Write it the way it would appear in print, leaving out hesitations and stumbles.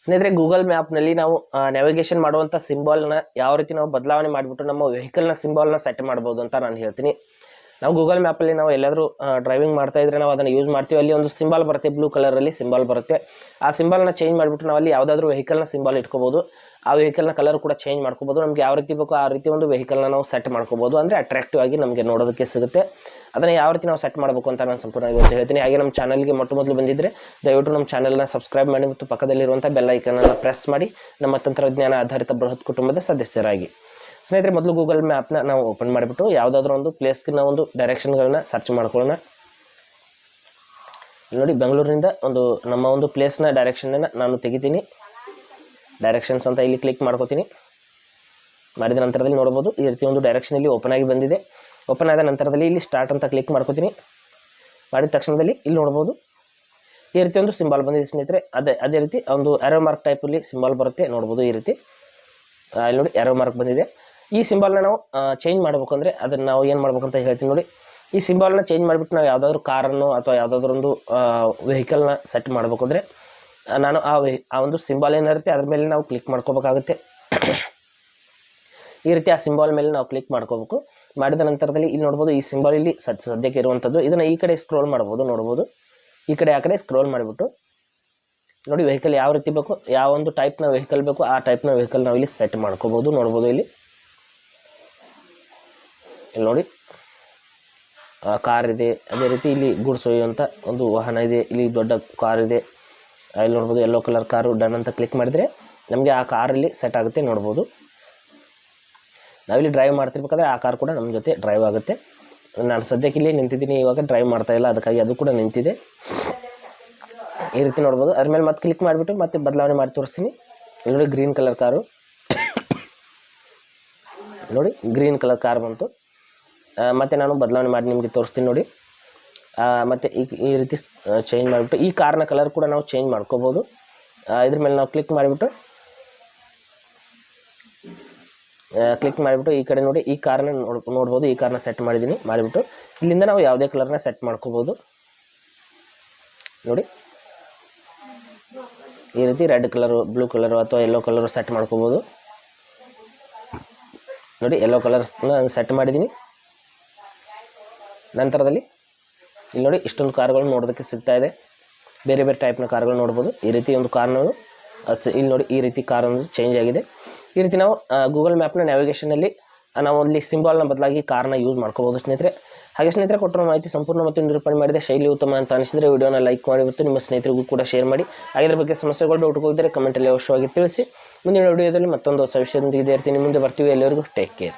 ಸ್ನೇಹಿತರೆ, ಗೂಗಲ್ ಮ್ಯಾಪ್ನಲ್ಲಿ ನಾವು ನ್ಯಾವಿಗೇಷನ್ ಮಾಡುವಂಥ ಸಿಂಬಾಲ್ನ ಯಾವ ರೀತಿ ನಾವು ಬದಲಾವಣೆ ಮಾಡಿಬಿಟ್ಟು ನಮ್ಮ ವೆಹಿಕಲ್ನ ಸಿಂಬಾಲ್ನ ಸೆಟ್ ಮಾಡ್ಬೋದು ಅಂತ ನಾನು ಹೇಳ್ತೀನಿ. ನಾವು ಗೂಗಲ್ ಮ್ಯಾಪಲ್ಲಿ ನಾವು ಎಲ್ಲಾದರೂ ಡ್ರೈವಿಂಗ್ ಮಾಡ್ತಾ ಇದ್ರೆ ನಾವು ಅದನ್ನು ಯೂಸ್ ಮಾಡ್ತೀವಿ. ಅಲ್ಲಿ ಒಂದು ಸಿಂಬಾಲ್ ಬರುತ್ತೆ, ಬ್ಲೂ ಕಲರಲ್ಲಿ ಸಿಂಬಾಲ್ ಬರುತ್ತೆ. ಆ ಸಿಂಬಾಲ್ನ ಚೇಂಜ್ ಮಾಡಿಬಿಟ್ಟು ನಾವು ಅಲ್ಲಿ ಯಾವುದಾದ್ರೂ ವೆಹಿಕಲ್ನ ಸಿಂಬಾಲ್ ಇಟ್ಕೋಬೋದು. ಆ ವೆಹಿಕಲ್ನ ಕಲರ್ ಕೂಡ ಚೇಂಜ್ ಮಾಡ್ಕೋಬೋದು. ನಮಗೆ ಯಾವ ರೀತಿ ಬೇಕೋ ಆ ರೀತಿ ಒಂದು ವೆಹಿಕಲ್ನ ನಾವು ಸೆಟ್ ಮಾಡ್ಕೋಬೋದು. ಅಂದರೆ ಅಟ್ರಾಕ್ಟಿವ್ ಆಗಿ ನಮಗೆ ನೋಡೋದಕ್ಕೆ ಸಿಗುತ್ತೆ. ಅದನ್ನು ಯಾವ ರೀತಿ ನಾವು ಸೆಟ್ ಮಾಡಬೇಕು ಅಂತ ನಾನು ಸಂಪೂರ್ಣವಾಗಿ ಇವತ್ತು ಹೇಳ್ತೀನಿ. ಹಾಗೆ ನಮ್ಮ ಚಾನಲ್ಗೆ ಮೊದಲು ಬಂದಿದ್ದರೆ ದಯವಿಟ್ಟು ನಮ್ಮ ಚಾನಲ್ನ ಸಬ್ಸ್ಕ್ರೈಬ್ ಮಾಡಿ ಮತ್ತು ಪಕ್ಕದಲ್ಲಿರುವಂಥ ಬೆಲ್ ಐಕನನ್ನು ಪ್ರೆಸ್ ಮಾಡಿ ನಮ್ಮ ತಂತ್ರಜ್ಞಾನ ಆಧಾರಿತ ಬೃಹತ್ ಕುಟುಂಬದ ಸದಸ್ಯರಾಗಿ. ಸ್ನೇಹಿತರೆ, ಮೊದಲು ಗೂಗಲ್ ಮ್ಯಾಪ್ನ ನಾವು ಓಪನ್ ಮಾಡಿಬಿಟ್ಟು ಯಾವುದಾದ್ರೂ ಒಂದು ಪ್ಲೇಸ್ಗೆ ನಾವು ಒಂದು ಡೈರೆಕ್ಷನ್ಗಳನ್ನ ಸರ್ಚ್ ಮಾಡ್ಕೊಳ್ಳೋಣ. ನೋಡಿ, ಬೆಂಗಳೂರಿನಿಂದ ನಮ್ಮ ಒಂದು ಪ್ಲೇಸ್ನ ಡೈರೆಕ್ಷನ್ನ ನಾನು ತೆಗಿತೀನಿ. ಡೈರೆಕ್ಷನ್ಸ್ ಅಂತ ಇಲ್ಲಿ ಕ್ಲಿಕ್ ಮಾಡ್ಕೋತೀನಿ. ಮಾಡಿದ ನಂತರದಲ್ಲಿ ನೋಡ್ಬೋದು ಈ ರೀತಿ ಒಂದು ಡೈರೆಕ್ಷನ್ ಇಲ್ಲಿ ಓಪನ್ ಆಗಿ ಬಂದಿದೆ. ಓಪನ್ ಆದ ನಂತರದಲ್ಲಿ ಇಲ್ಲಿ ಸ್ಟಾರ್ಟ್ ಅಂತ ಕ್ಲಿಕ್ ಮಾಡ್ಕೋತೀನಿ. ಮಾಡಿದ ತಕ್ಷಣದಲ್ಲಿ ಇಲ್ಲಿ ನೋಡ್ಬೋದು ಈ ರೀತಿ ಒಂದು ಸಿಂಬಾಲ್ ಬಂದಿದೆ ಸ್ನೇಹಿತರೆ. ಅದೇ ರೀತಿ ಒಂದು ಆರೋ ಮಾರ್ಕ್ ಟೈಪಲ್ಲಿ ಸಿಂಬಾಲ್ ಬರುತ್ತೆ, ನೋಡ್ಬೋದು ಈ ರೀತಿ. ಇಲ್ಲಿ ನೋಡಿ ಆರೋ ಮಾರ್ಕ್ ಬಂದಿದೆ. ಈ ಸಿಂಬಾಲ್ನ ನಾವು ಚೇಂಜ್ ಮಾಡಬೇಕು ಅಂದರೆ ಅದನ್ನು ನಾವು ಏನು ಮಾಡ್ಬೇಕಂತ ಹೇಳ್ತೀನಿ ನೋಡಿ. ಈ ಸಿಂಬಾಲ್ನ ಚೇಂಜ್ ಮಾಡಿಬಿಟ್ಟು ನಾವು ಯಾವುದಾದ್ರೂ ಕಾರನ್ನು ಅಥವಾ ಯಾವುದಾದ್ರೂ ಒಂದು ವೆಹಿಕಲ್ನ ಸೆಟ್ ಮಾಡಬೇಕು ಅಂದರೆ ನಾನು ಆ ಒಂದು ಸಿಂಬಾಲ್ ಏನಿರುತ್ತೆ ಅದ್ರ ಮೇಲೆ ನಾವು ಕ್ಲಿಕ್ ಮಾಡ್ಕೋಬೇಕಾಗುತ್ತೆ. ಈ ರೀತಿ ಆ ಸಿಂಬಾಲ್ ಮೇಲೆ ನಾವು ಕ್ಲಿಕ್ ಮಾಡ್ಕೋಬೇಕು. ಮಾಡಿದ ನಂತರದಲ್ಲಿ ಇಲ್ಲಿ ನೋಡ್ಬೋದು ಈ ಸಿಂಬಾಲ್ ಇಲ್ಲಿ ಸದ್ಯಕ್ಕೆ ಇರುವಂಥದ್ದು. ಇದನ್ನು ಈ ಕಡೆ ಸ್ಕ್ರೋಲ್ ಮಾಡ್ಬೋದು, ನೋಡ್ಬೋದು ಈ ಕಡೆ ಆ ಕಡೆ ಸ್ಕ್ರೋಲ್ ಮಾಡಿಬಿಟ್ಟು ನೋಡಿ ವೆಹಿಕಲ್ ಯಾವ ರೀತಿ ಬೇಕು, ಯಾವ ಒಂದು ಟೈಪ್ನ ವೆಹಿಕಲ್ ಬೇಕು ಆ ಟೈಪ್ನ ವೆಹಿಕಲ್ ನಾವು ಇಲ್ಲಿ ಸೆಟ್ ಮಾಡ್ಕೋಬೋದು. ನೋಡ್ಬೋದು ಇಲ್ಲಿ ನೋಡಿ ಕಾರ್ ಇದೆ. ಅದೇ ರೀತಿ ಇಲ್ಲಿ ಗೂಡ್ಸ್ ಒಯ್ಯುವಂಥ ಒಂದು ವಾಹನ ಇದೆ. ಇಲ್ಲಿ ದೊಡ್ಡ ಕಾರ್ ಇದೆ. ಇಲ್ಲಿ ನೋಡ್ಬೋದು ಯೆಲ್ಲೋ ಕಲರ್ ಕಾರು. ಡನ್ ಅಂತ ಕ್ಲಿಕ್ ಮಾಡಿದರೆ ನಮಗೆ ಆ ಕಾರಲ್ಲಿ ಸೆಟ್ ಆಗುತ್ತೆ, ನೋಡ್ಬೋದು. ನಾವಿಲ್ಲಿ ಡ್ರೈವ್ ಮಾಡ್ತಿರ್ಬೇಕಾದ್ರೆ ಆ ಕಾರ್ ಕೂಡ ನಮ್ಮ ಜೊತೆ ಡ್ರೈವ್ ಆಗುತ್ತೆ. ನಾನು ಸದ್ಯಕ್ಕೆ ಇಲ್ಲಿ ನಿಂತಿದ್ದೀನಿ, ಇವಾಗ ಡ್ರೈವ್ ಮಾಡ್ತಾ ಇಲ್ಲ, ಅದಕ್ಕಾಗಿ ಅದು ಕೂಡ ನಿಂತಿದೆ. ಈ ರೀತಿ ನೋಡ್ಬೋದು. ಅದ್ರ ಮೇಲೆ ಮತ್ತೆ ಕ್ಲಿಕ್ ಮಾಡಿಬಿಟ್ಟು ಮತ್ತೆ ಬದಲಾವಣೆ ಮಾಡಿ ತೋರಿಸ್ತೀನಿ. ಇಲ್ಲಿ ನೋಡಿ ಗ್ರೀನ್ ಕಲರ್ ಕಾರು, ನೋಡಿ ಗ್ರೀನ್ ಕಲರ್ ಕಾರ್ ಬಂತು. ಮತ್ತು ನಾನು ಬದಲಾವಣೆ ಮಾಡಿ ನಿಮಗೆ ತೋರಿಸ್ತೀನಿ ನೋಡಿ. ಮತ್ತು ಈ ರೀತಿ ಚೇಂಜ್ ಮಾಡಿಬಿಟ್ಟು ಈ ಕಾರ್ನ ಕಲರ್ ಕೂಡ ನಾವು ಚೇಂಜ್ ಮಾಡ್ಕೋಬೋದು. ಇದ್ರ ಮೇಲೆ ನಾವು ಕ್ಲಿಕ್ ಮಾಡಿಬಿಟ್ಟು ಈ ಕಡೆ ನೋಡಿ ಈ ಕಾರ್ನ ನೋಡ್ಬೋದು. ಈ ಕಾರ್ನ ಸೆಟ್ ಮಾಡಿಬಿಟ್ಟು ಇಲ್ಲಿಂದ ನಾವು ಯಾವುದೇ ಕಲರ್ನ ಸೆಟ್ ಮಾಡ್ಕೋಬೋದು. ನೋಡಿ ಈ ರೀತಿ ರೆಡ್ ಕಲರು, ಬ್ಲೂ ಕಲರು ಅಥವಾ ಯೆಲ್ಲೋ ಕಲರು ಸೆಟ್ ಮಾಡ್ಕೋಬೋದು. ನೋಡಿ ಯೆಲ್ಲೋ ಕಲರ್ಸ್ನ ಸೆಟ್ ಮಾಡಿದ್ದೀನಿ. ನಂತರದಲ್ಲಿ ಇಲ್ಲಿ ನೋಡಿ ಇಷ್ಟೊಂದು ಕಾರ್ಗಳು ನೋಡೋದಕ್ಕೆ ಸಿಗ್ತಾ ಇದೆ. ಬೇರೆ ಬೇರೆ ಟೈಪ್ನ ಕಾರ್ಗಳು ನೋಡ್ಬೋದು. ಈ ರೀತಿ ಒಂದು ಕಾರ್ನ ಇಲ್ಲಿ ನೋಡಿ ಈ ರೀತಿ ಕಾರ್ ಒಂದು ಚೇಂಜ್ ಆಗಿದೆ. ಈ ರೀತಿ ನಾವು ಗೂಗಲ್ ಮ್ಯಾಪ್ನ ನ್ಯಾವಿಗೇಷನಲ್ಲಿ ನಾವು ಅಲ್ಲಿ ಸಿಂಬಾಲ್ನ ಬದಲಾಗಿ ಕಾರ್ನ ಯೂಸ್ ಮಾಡ್ಕೋಬೋದು ಸ್ನೇಹಿತರೆ. ಹಾಗೆ ಸ್ನೇಹಿತರೆ, ಕೊಟ್ಟಿರೋ ಮಾಹಿತಿ ಸಂಪೂರ್ಣ ಮತ್ತು ನಿರೂಪಣೆ ಮಾಡಿದೆ ಶೈಲಿ ಉತ್ತಮ ಅಂತ ಅನಿಸಿದರೆ ವಿಡಿಯೋನ ಲೈಕ್ ಮಾಡಿ ಮತ್ತು ನಿಮ್ಮ ಸ್ನೇಹಿತರಿಗೂ ಕೂಡ ಶೇರ್ ಮಾಡಿ. ಹಾಗೆ ಇದ್ರ ಬಗ್ಗೆ ಸಮಸ್ಯೆಗಳು ಡೌಟ್ ಹೋಗಿದ್ದರೆ ಕಮೆಂಟಲ್ಲಿ ಅವಶ್ಯವಾಗಿ ತಿಳಿಸಿ. ಮುಂದಿನ ವಿಡಿಯೋದಲ್ಲಿ ಮತ್ತೊಂದು ಹೊಸ ವಿಷಯದೊಂದಿಗೆ ಇರ್ತೀನಿ. ಮುಂದೆ ಬರ್ತೀವಿ. ಎಲ್ಲರಿಗೂ ಟೇಕ್ ಕೇರ್.